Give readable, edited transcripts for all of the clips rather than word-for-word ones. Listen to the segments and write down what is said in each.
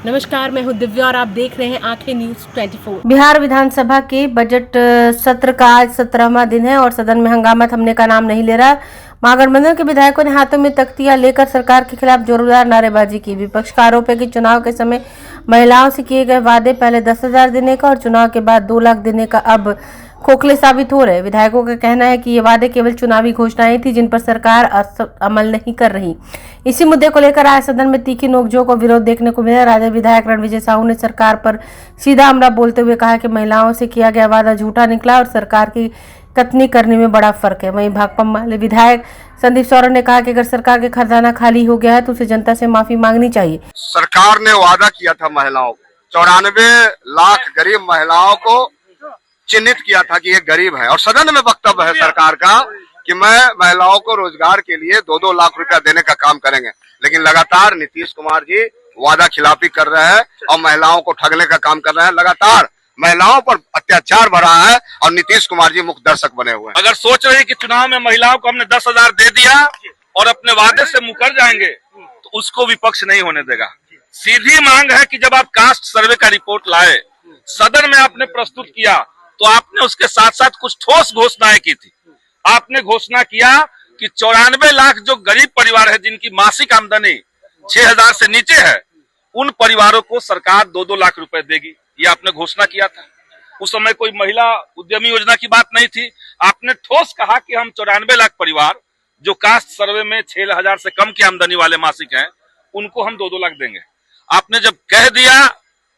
नमस्कार, मैं हूं दिव्या और आप देख रहे हैं आंखें न्यूज 24। बिहार विधानसभा के बजट सत्र का आज 17वां दिन है और सदन में हंगामा थमने का नाम नहीं ले रहा। महागठबंधन के विधायकों ने हाथों में तख्तियां लेकर सरकार के खिलाफ जोरदार नारेबाजी की। विपक्ष का आरोप है कि चुनाव के समय महिलाओं से किए गए वादे पहले 10,000 देने का और चुनाव के बाद 2 लाख देने का अब खोखले साबित हो रहे। विधायकों का कहना है कि ये वादे केवल चुनावी घोषणाएं थी जिन पर सरकार अमल नहीं कर रही। इसी मुद्दे को लेकर आज सदन में तीखी नोकझोंक और विरोध देखने को मिला। राजद विधायक रणविजय साहू ने सरकार पर सीधा हमला बोलते हुए कहा कि महिलाओं से किया गया वादा झूठा निकला और सरकार की कथनी करने में बड़ा फर्क है। वहीं भाकपा माले विधायक संदीप सोरेन ने कहा कि अगर सरकार के खजाना खाली हो गया है तो उसे जनता से माफी मांगनी चाहिए। सरकार ने वादा किया था महिलाओं को 94 लाख गरीब महिलाओं को चिन्हित किया था कि ये गरीब है और सदन में वक्तव्य है सरकार का कि मैं महिलाओं को रोजगार के लिए 2-2 लाख रुपया देने का काम करेंगे, लेकिन लगातार नीतीश कुमार जी वादा खिलाफी कर रहे हैं और महिलाओं को ठगने का काम कर रहे हैं। लगातार महिलाओं पर अत्याचार बढ़ा है और नीतीश कुमार जी मुख्य दर्शक बने हुए हैं। अगर सोच रही कि चुनाव में महिलाओं को हमने 10,000 दे दिया और अपने वादे से मुकर जाएंगे तो उसको विपक्ष नहीं होने देगा। सीधी मांग है कि जब आप कास्ट सर्वे का रिपोर्ट लाए, सदन में आपने प्रस्तुत किया तो आपने उसके साथ साथ कुछ ठोस घोषणाएं की थी। आपने घोषणा किया कि 94 लाख जो गरीब परिवार है जिनकी मासिक आमदनी 6,000 से नीचे है, उन परिवारों को सरकार 2-2 लाख रुपए देगी। ये आपने घोषणा किया था। उस समय कोई महिला उद्यमी योजना की बात नहीं थी। आपने ठोस कहा कि हम 94 लाख परिवार जो कास्ट सर्वे में 6,000 से कम की आमदनी वाले मासिक हैं, उनको हम 2-2 लाख देंगे। आपने जब कह दिया,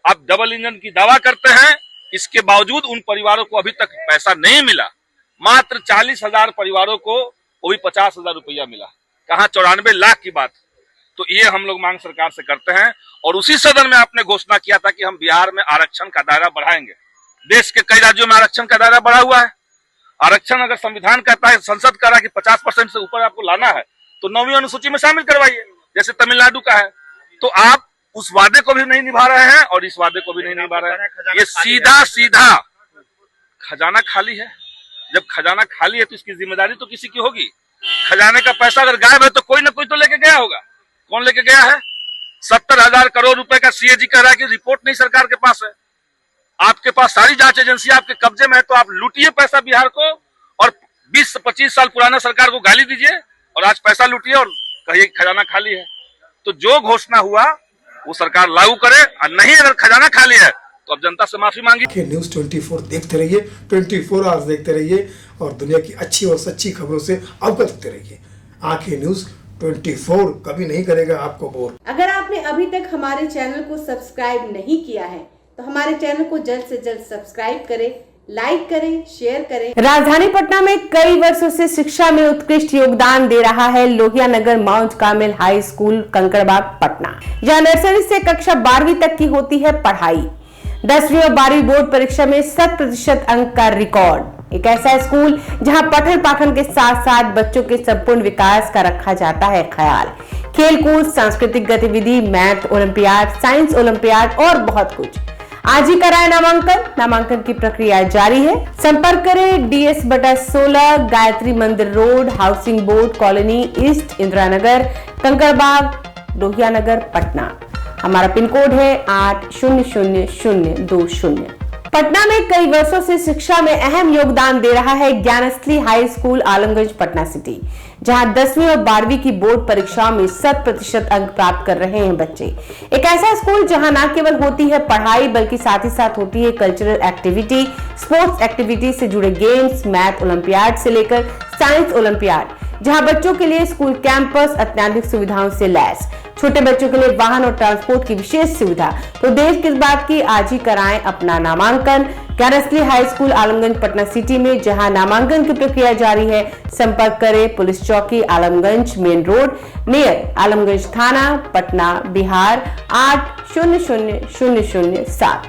आप डबल इंजन की दावा करते हैं, इसके बावजूद उन परिवारों को अभी तक पैसा नहीं मिला। मात्र 40,000 परिवारों को वो भी 50,000 रुपया मिला। कहाँ 94 लाख की बात। तो ये हम लोग मांग सरकार से करते हैं और उसी सदन में आपने घोषणा किया था कि हम बिहार में आरक्षण का दायरा बढ़ाएंगे। देश के कई राज्यों में आरक्षण का दायरा बढ़ा हुआ है। आरक्षण अगर संविधान कहता है, संसद कह रहा है कि 50% से ऊपर आपको लाना है तो 9वीं अनुसूची में शामिल करवाइए, जैसे तमिलनाडु का है। तो आप उस वादे को भी नहीं निभा रहे हैं और इस वादे को भी नहीं निभा रहे हैं। ये सीधा खजाना खाली है। जब खजाना खाली है तो इसकी जिम्मेदारी तो किसी की होगी। खजाने का पैसा अगर गायब है तो कोई ना कोई तो लेके गया होगा। कौन लेके गया है? 70,000 करोड़ रुपए का सीएजी कह रहा है कि रिपोर्ट नहीं सरकार के पास है। आपके पास सारी जांच एजेंसी आपके कब्जे में है, तो आप लूटिए पैसा बिहार को और 20 से 25 साल पुराना सरकार को गाली दीजिए और आज पैसा लूटिए और कहिए खजाना खाली है। तो जो घोषणा हुआ वो सरकार लागू करे और नहीं अगर खजाना खाली है तो अब जनता से माफी मांगी। न्यूज़ 24 देखते रहिए, 24 आवर्स देखते रहिए और दुनिया की अच्छी और सच्ची खबरों से अवगत होते रहिए। आंखें न्यूज़ 24 कभी नहीं करेगा आपको बोर। अगर आपने अभी तक हमारे चैनल को सब्सक्राइब नहीं किया है तो हमारे चैनल को जल्द से जल्द सब्सक्राइब करें, लाइक करें, शेयर करें। राजधानी पटना में कई वर्षों से शिक्षा में उत्कृष्ट योगदान दे रहा है Lohia Nagar Mount Carmel High School Kankarbagh Patna, जहां नर्सरी से कक्षा 12वीं तक की होती है पढ़ाई। 10वीं और 12वीं बोर्ड परीक्षा में 100% अंक का रिकॉर्ड। एक ऐसा स्कूल जहां पठन पाठन के साथ साथ बच्चों के संपूर्ण विकास का रखा जाता है ख्याल। खेलकूद, सांस्कृतिक गतिविधि, मैथ ओलंपियाड, साइंस ओलंपियाड और बहुत कुछ। आज ही कराए नामांकन की प्रक्रिया जारी है। संपर्क करें DS/16 Gayatri Mandir road, housing board colony east, Indira Nagar, Kankarbagh, Lohia Nagar, Patna. हमारा पिन कोड है 800020। पटना में कई वर्षों से शिक्षा में अहम योगदान दे रहा है Gyansthali high school Alamganj Patna city, जहां 10वीं और 12वीं की बोर्ड परीक्षाओं में 100% अंक प्राप्त कर रहे हैं बच्चे। एक ऐसा स्कूल जहां न केवल होती है पढ़ाई बल्कि साथ ही साथ होती है कल्चरल एक्टिविटी, स्पोर्ट्स एक्टिविटी से जुड़े गेम्स, मैथ ओलंपियाड से लेकर साइंस ओलंपियाड, जहां बच्चों के लिए स्कूल कैंपस अत्याधुनिक सुविधाओं से लैस, छोटे बच्चों के लिए वाहन और ट्रांसपोर्ट की विशेष सुविधा। तो देर किस बात की, आज ही कराएं अपना नामांकन Gyansthali high school Alamganj Patna city में, जहां नामांकन की प्रक्रिया जारी है। संपर्क करें पुलिस चौकी Alamganj main road near Alamganj थाना, पटना, बिहार 800007।